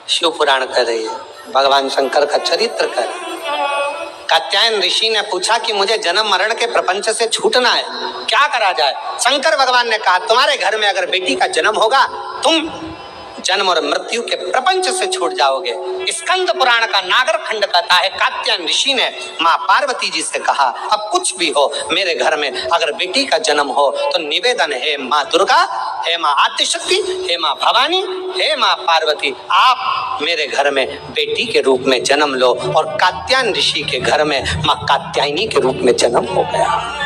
शिव पुराण कर रही है, भगवान शंकर का चरित्र कर रही है। कात्यायन ऋषि ने पूछा कि मुझे जन्म मरण के प्रपंच से छूटना है, क्या करा जाए। शंकर भगवान ने कहा तुम्हारे घर में अगर बेटी का जन्म होगा तुम जन्म और मृत्यु के प्रपंच से छूट जाओगे। स्कंद पुराण का नागर खंड कहता है कात्यायन ऋषि ने माँ पार्वती जी से कहा अब कुछ भी हो मेरे घर में अगर बेटी का जन्म हो तो निवेदन है माँ दुर्गा, हे माँ आदिशक्ति, हे माँ भवानी, हे माँ पार्वती, आप मेरे घर में बेटी के रूप में जन्म लो। और कात्यायन ऋषि के घर में माँ कात्यायनी के रूप में जन्म हो गया।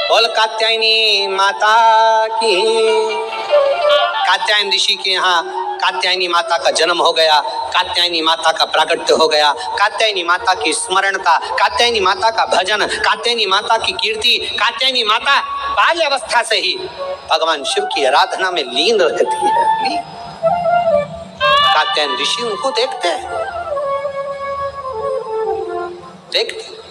बोल कात्यायनी माता की। कात्यायन ऋषि के यहाँ कात्यायनी माता का जन्म हो गया, कात्यायनी माता का प्राकट्य हो गया, कात्यायनी माता की स्मरणता, कात्यायनी माता का भजन, कात्यायनी माता की कीर्ति। कात्यायनी माता बाल्य अवस्था से ही भगवान शिव की आराधना में लीन रहती है। कात्यायन ऋषि उनको देखते हैं, देखते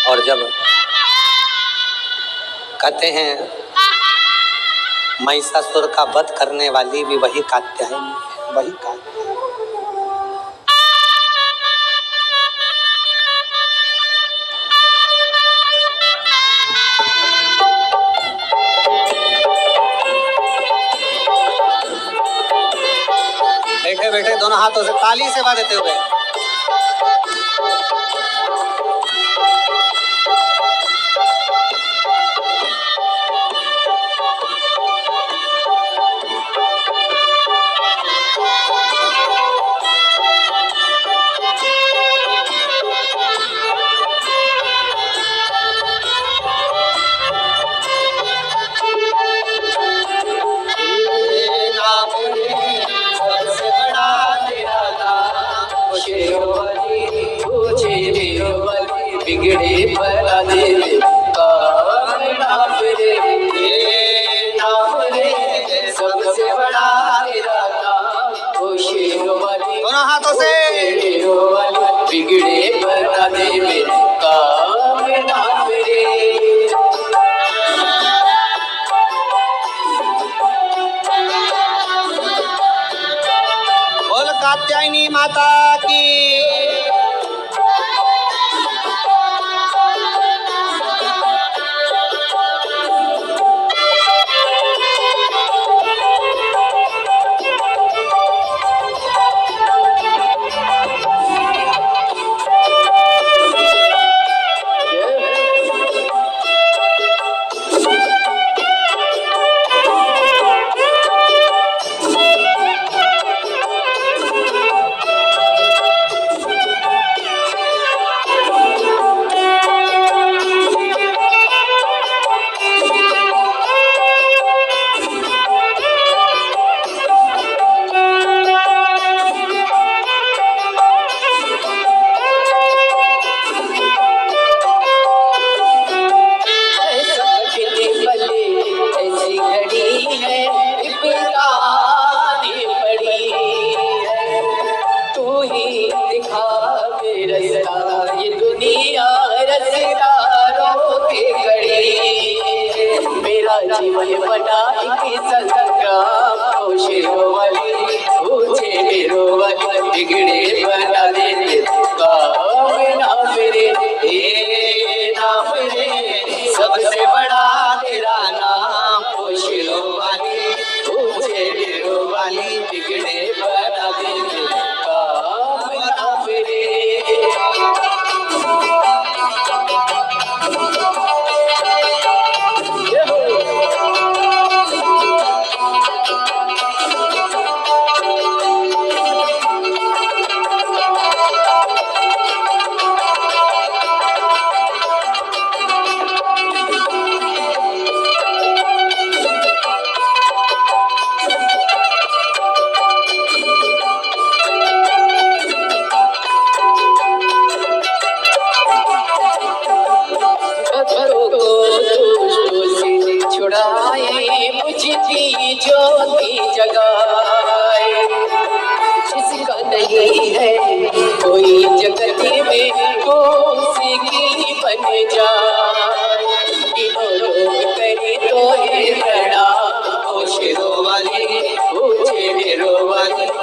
और जब कहते हैं महिषासुर का वध करने वाली भी वही कात्यायनी, वही कात्यायनी। बैठे बैठे दोनों हाथों से ताली सेवा देते हुए बिगड़े भला दे सबसे बड़ा तेरा नाम ओ शेरवाली, दोनों हाथों से बिगड़े भला दे काम नाम रे। बोल कात्यायनी माता की। जीवन बना संग्राम ओ शेरवाली, पूछे मेरो वाली बिगड़े बना दे काम नाम रे, नाम रे सबसे बड़ा तेरा नाम ओ शेरवाली, पूछे मेरो वाली बिगड़े बना दे काम नाम रे।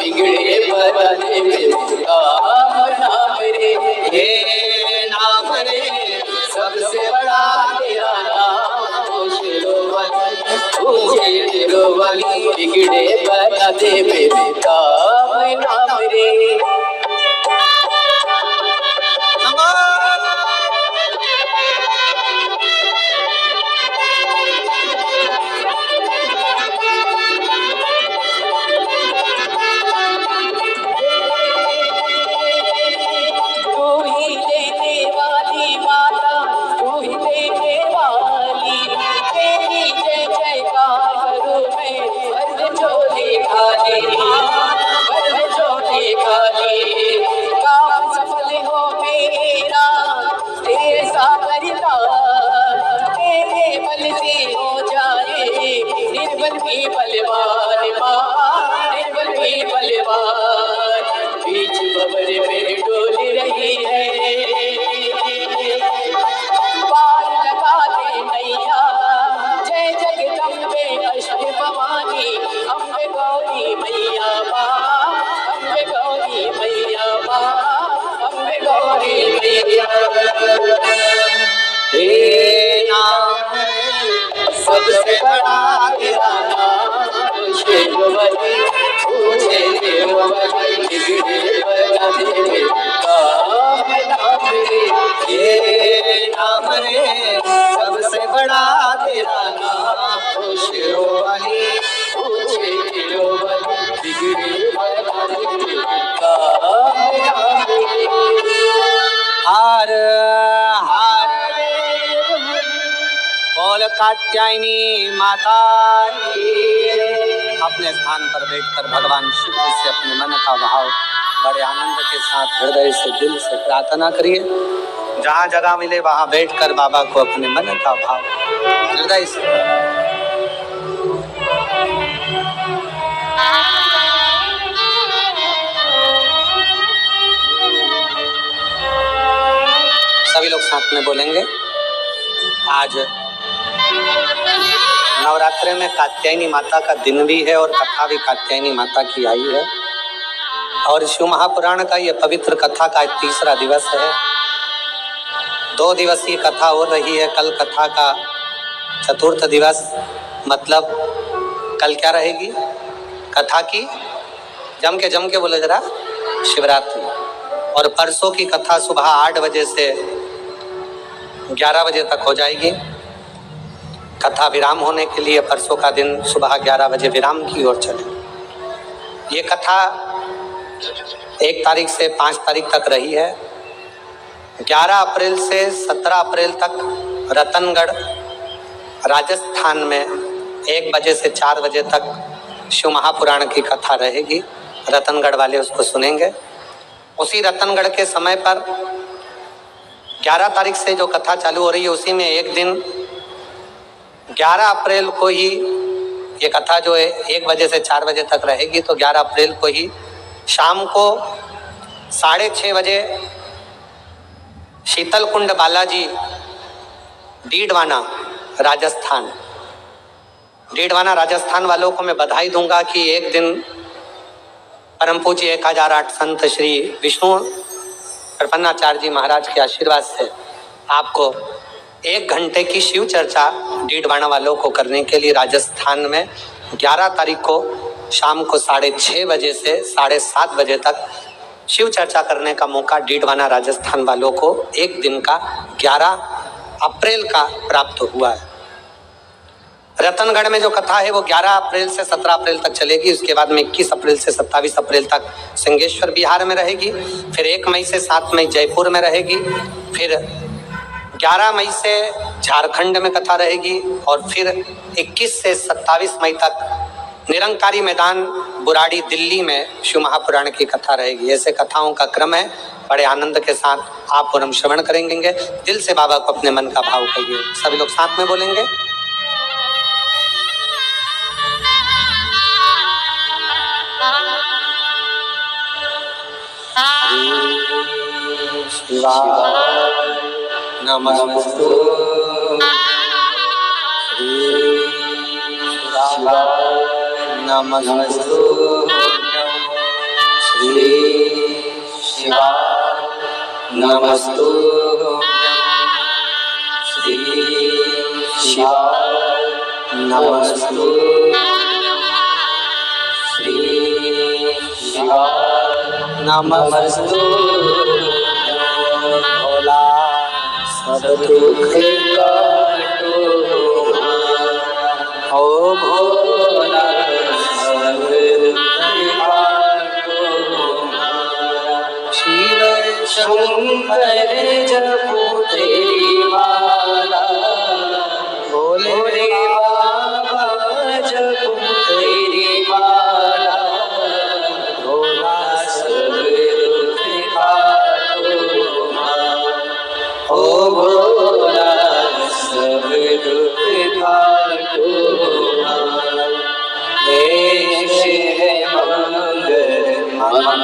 बिगड़े बना देवे काम नाम रे, हे नाम रे सबसे बड़ा तेरा नाम शिरोमणि, पूजे शिरोमणि बिगड़े बना देवे काम नाम रे। निर्बल भी बलवान निर्बल भी बलवान, बीच भंवर में डोल रही है, पार लगा दे मैया जय जगदम्बे अष्ट भवानी, अम्बे गौरी मैया माँ, अम्बे गौरी मैया माँ, अम्बे गौरी मैया। हे नाम सबसे बड़ा तेरा नाम शिरोमणि, पूजे शिरोमणि बिगड़े बना देवे काम नाम रे, हे नाम रे सबसे बड़ा तेरा नाम शिरोमणि, पूजे शिरोमणि बिगड़े बना देवे काम नाम रे। हार हार बोल कात्यायनी माता की। अपने स्थान पर बैठकर भगवान शिव से अपने मन का भाव बड़े आनंद के साथ हृदय से दिल से प्रार्थना करिए। जहाँ जगह मिले वहाँ बैठकर बाबा को अपने मन का भाव हृदय से। सभी लोग साथ में बोलेंगे। आज नवरात्रि में कात्यायनी माता का दिन भी है और कथा भी कात्यायनी माता की आई है, और शिव महापुराण का यह पवित्र कथा का तीसरा दिवस है। 2 दिवसीय कथा हो रही है। कल कथा का चतुर्थ दिवस, मतलब कल क्या रहेगी कथा की? जम के बोले जरा, शिवरात्रि। और परसों की कथा सुबह 8 बजे से 11 बजे तक हो जाएगी। कथा विराम होने के लिए परसों का दिन सुबह 11 बजे विराम की ओर चले। ये कथा 1 तारीख से 5 तारीख तक रही है। 11 अप्रैल से 17 अप्रैल तक रतनगढ़ राजस्थान में 1 बजे से 4 बजे तक शिव महापुराण की कथा रहेगी। रतनगढ़ वाले उसको सुनेंगे। उसी रतनगढ़ के समय पर 11 तारीख से जो कथा चालू हो रही है, उसी में एक दिन 11 अप्रैल को ही ये कथा जो है 1 बजे से 4 बजे तक रहेगी। तो 11 अप्रैल को ही शाम को 6:30 बजे शीतल कुंड बालाजी डीडवाना राजस्थान, डीडवाना राजस्थान वालों को मैं बधाई दूंगा कि एक दिन परम पूज्य 1008 संत श्री विष्णु प्रपन्नाचार्य जी महाराज के आशीर्वाद से आपको 1 घंटे की शिव चर्चा डीडवाना वालों को करने के लिए राजस्थान में 11 तारीख को शाम को 6:30 बजे से 7:30 बजे तक शिव चर्चा करने का मौका डीडवाना राजस्थान वालों को एक दिन का 11 अप्रैल का प्राप्त हुआ है। रतनगढ़ में जो कथा है वो 11 अप्रैल से 17 अप्रैल तक चलेगी। उसके बाद में 21 अप्रैल से 27 अप्रैल तक सिंहेश्वर बिहार में रहेगी। फिर 1 मई से 7 मई जयपुर में रहेगी। फिर 11 मई से झारखंड में कथा रहेगी। और फिर 21 से 27 मई तक निरंकारी मैदान बुराड़ी दिल्ली में शिव महापुराण की कथा रहेगी। ऐसे कथाओं का क्रम है। बड़े आनंद के साथ आप और हम श्रवण करेंगे। दिल से बाबा को अपने मन का भाव कहिए। सभी लोग साथ में बोलेंगे। शिवाय नमस्तु शिवाय नमस्तु श्री शिवाय नमस्तुभ्यं श्री शिवाय नमस्तुभ्यं श्री शिवाय नमस्तुभ्यं भोला सब दुख काटो ओ भोला सब दुख काटो शिव शंकर जपो तेरी माला भोले बाबा जपो तेरी माला भोला सब दुख काटो ओ भोला सब दुख काटो देश है मंगलकारी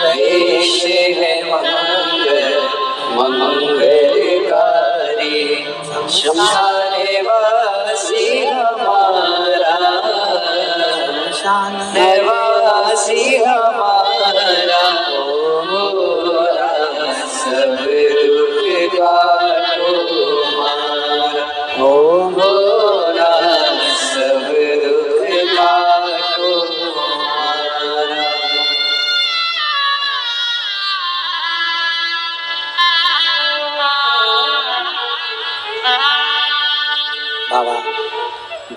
देश है मंगलकारी शमशान वासी हमारा वासी हमारा भोला सब दुख काटो हमारा ओ भोला सब दुख काटो हमारा। बाबा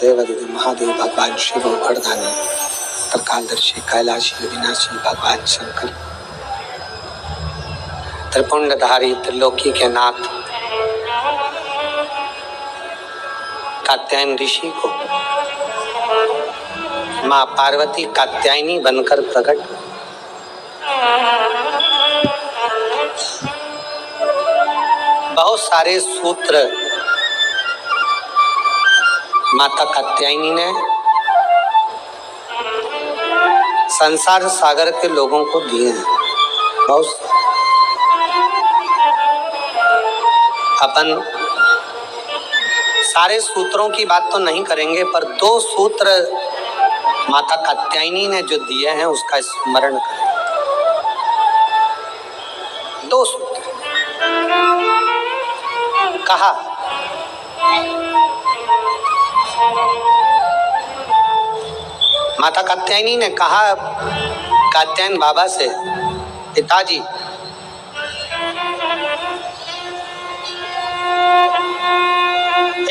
देवादिदेव महादेव भगवान शिव वरदानी त्रिकालदर्शी कैलाशी विनाशी भगवान शंकर त्रिपुंडधारी त्रिलोकी के नाथ कात्यायन ऋषि को माँ पार्वती कात्यायनी बनकर प्रकट। बहुत सारे सूत्र माता कात्यायनी ने संसार सागर के लोगों को दिए हैं। बहुत अपन सारे सूत्रों की बात तो नहीं करेंगे, पर दो सूत्र माता कात्यायनी ने जो दिए हैं उसका स्मरण करें। दो सूत्र कहा, माता कात्यायनी ने कहा कात्यायन बाबा से, पिताजी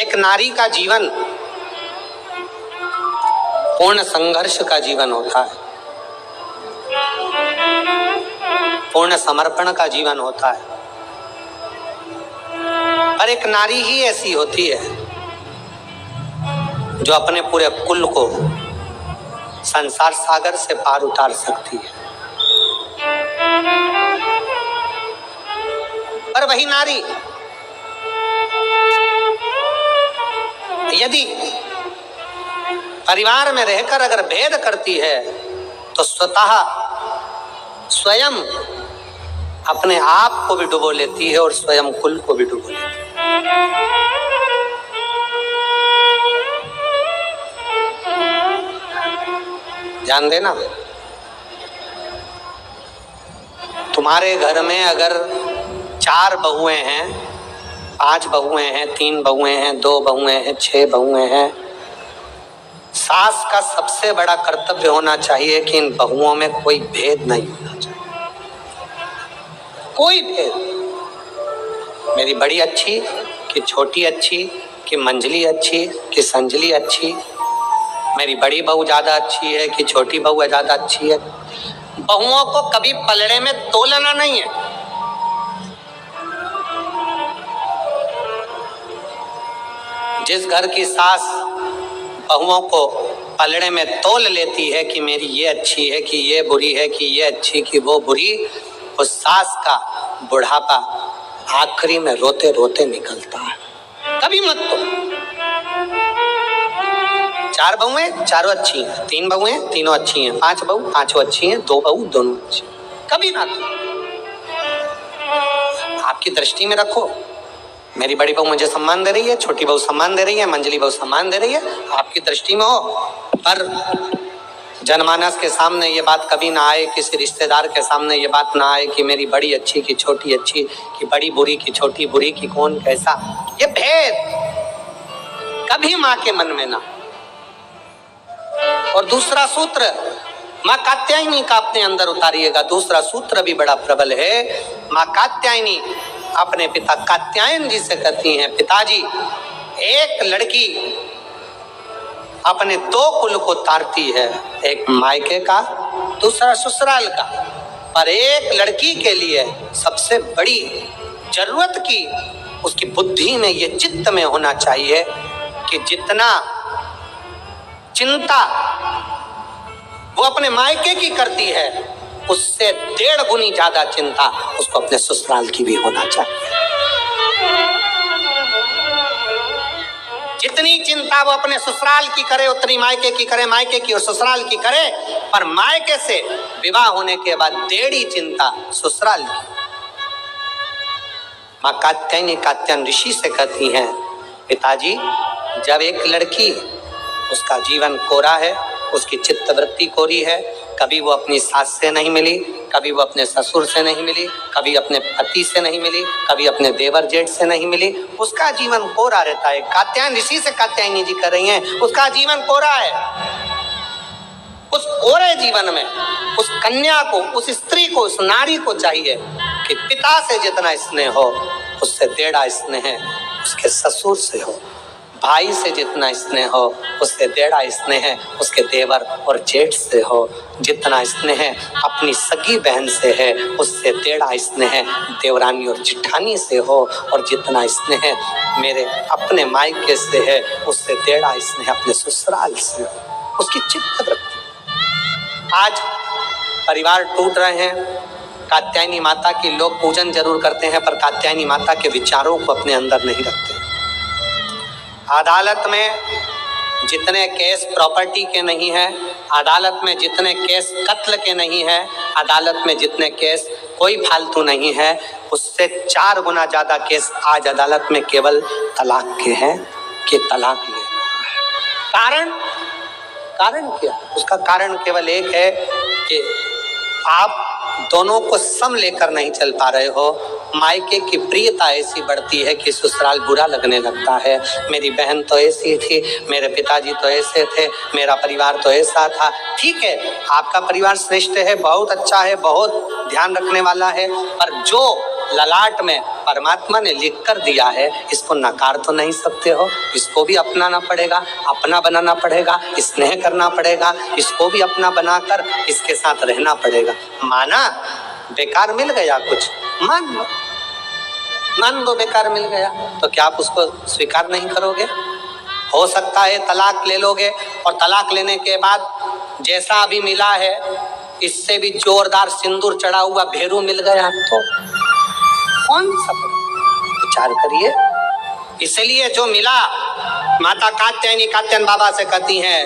एक नारी का जीवन पूर्ण संघर्ष का जीवन होता है, पूर्ण समर्पण का जीवन होता है। पर एक नारी ही ऐसी होती है जो अपने पूरे कुल को संसार सागर से पार उतार सकती है। पर वही नारी यदि परिवार में रहकर अगर भेद करती है तो स्वतः स्वयं अपने आप को भी डुबो लेती है और स्वयं कुल को भी डुबो लेती है। ध्यान देना, तुम्हारे घर में अगर 4 बहुएं हैं, 5 बहुएं हैं, 3 बहुएं हैं, 2 बहुएं हैं, 6 बहुएं हैं, सास का सबसे बड़ा कर्तव्य होना चाहिए कि इन बहुओं में कोई भेद नहीं होना चाहिए। कोई भेद, मेरी बड़ी अच्छी कि छोटी अच्छी, कि मंजली अच्छी कि संजली अच्छी, मेरी बड़ी बहू ज्यादा अच्छी है कि छोटी बहू ज्यादा अच्छी है। बहुओं को कभी पलड़े में तोलना नहीं है। जिस घर की सास बहुओं को पलड़े में तोल लेती है कि मेरी ये अच्छी है कि ये बुरी है कि ये अच्छी कि वो बुरी, उस सास का बुढ़ापा आखिरी में रोते रोते निकलता है। कभी मत तो 4 बहुएं चारों अच्छी हैं, 3 बहुएं तीनों अच्छी हैं, 5 बहू पांचों अच्छी हैं, 2 बहू दोनों अच्छी, कभी ना तो। आपकी दृष्टि में रखो, मेरी बड़ी बहू मुझे सम्मान दे रही है, छोटी बहू सम्मान दे रही है, मंजली बहू सम्मान दे रही है, आपकी दृष्टि में हो। पर जनमानस के सामने ये बात कभी ना आए, किसी रिश्तेदार के सामने ये बात ना आए कि मेरी बड़ी अच्छी की छोटी अच्छी, कि बड़ी बुरी की छोटी बुरी, की कौन कैसा, ये भेद कभी माँ के मन में ना। और दूसरा सूत्र माँ कात्यायनी का अपने अंदर उतारिएगा। दूसरा सूत्र भी बड़ा प्रबल है। माँ कात्यायनी अपने पिता कात्यायन जी से कहती हैं, पिताजी एक लड़की अपने दो कुल को तारती है, एक मायके का दूसरा ससुराल का, पर एक लड़की के लिए सबसे बड़ी जरूरत की उसकी बुद्धि में ये चित्त में होना चाहिए कि जितना चिंता वो अपने मायके की करती है उससे 1.5 गुनी ज्यादा चिंता उसको अपने ससुराल की भी होना चाहिए। जितनी चिंता वो अपने ससुराल की करे उतनी मायके की करे, मायके की और ससुराल की करे, पर मायके से विवाह होने के बाद 1.5 चिंता ससुराल की। माँ कात्यायनी कात्यायन ऋषि से कहती हैं, पिताजी जब एक लड़की उसका जीवन कोरा है, उसकी चित्तवृत्ति कोरी है, कभी वो अपनी सास से नहीं मिली, कभी वो अपने ससुर से नहीं मिली, कभी अपने पति से नहीं मिली, कभी अपने देवर जेठ से नहीं मिली, उसका जीवन कोरा रहता है। कात्यायन ऋषि से कात्यायनी जी कर रही हैं, उसका जीवन कोरा है। उस कोरे जीवन में उस कन्या को, उस स्त्री को, उस नारी को चाहिए कि पिता से जितना स्नेह हो उससे 1.5 स्नेह उसके ससुर से हो, भाई से जितना स्नेह हो उससे 1.5 स्नेह उसके देवर और जेठ से हो, जितना स्नेह अपनी सगी बहन से है उससे 1.5 स्नेह देवरानी और जिठानी से हो, और जितना स्नेह मेरे अपने मायके से है उससे 1.5 स्नेह अपने ससुराल से हो। उसकी चित्तवृत्ति। आज परिवार टूट रहे हैं, कात्यायनी माता की लोग पूजन जरूर करते हैं पर कात्यायनी माता के विचारों को अपने अंदर नहीं रखते। अदालत में जितने केस प्रॉपर्टी के नहीं है, अदालत में जितने केस कत्ल के नहीं है, अदालत में जितने केस कोई फालतू नहीं है, उससे 4 गुना ज्यादा केस आज अदालत में केवल तलाक के हैं कि तलाक लेना है। कारण क्या? उसका कारण केवल एक है कि आप दोनों को सम लेकर नहीं चल पा रहे हो। मायके की प्रियता ऐसी बढ़ती है कि ससुराल बुरा लगने लगता है। मेरी बहन तो ऐसी थी, मेरे पिताजी तो ऐसे थे, मेरा परिवार तो ऐसा था। ठीक है, आपका परिवार श्रेष्ठ है, बहुत अच्छा है, बहुत ध्यान रखने वाला है, पर जो ललाट में परमात्मा ने लिख कर दिया है इसको नकार तो नहीं सकते हो। इसको भी अपनाना पड़ेगा, अपना बनाना पड़ेगा, स्नेह करना पड़ेगा, इसको भी अपना बनाकर इसके साथ रहना पड़ेगा। माना बेकार मिल गया कुछ, मान लो बेकार मिल गया, तो क्या आप उसको स्वीकार नहीं करोगे? हो सकता है तलाक ले लोगे और तलाक लेने के बाद जैसा अभी मिला है इससे भी जोरदार सिंदूर चढ़ा हुआ भेरू मिल गया तो कौन सा? विचार करिए। इसलिए जो मिला, माता कात्यायनी कात्यायन बाबा से कहती हैं,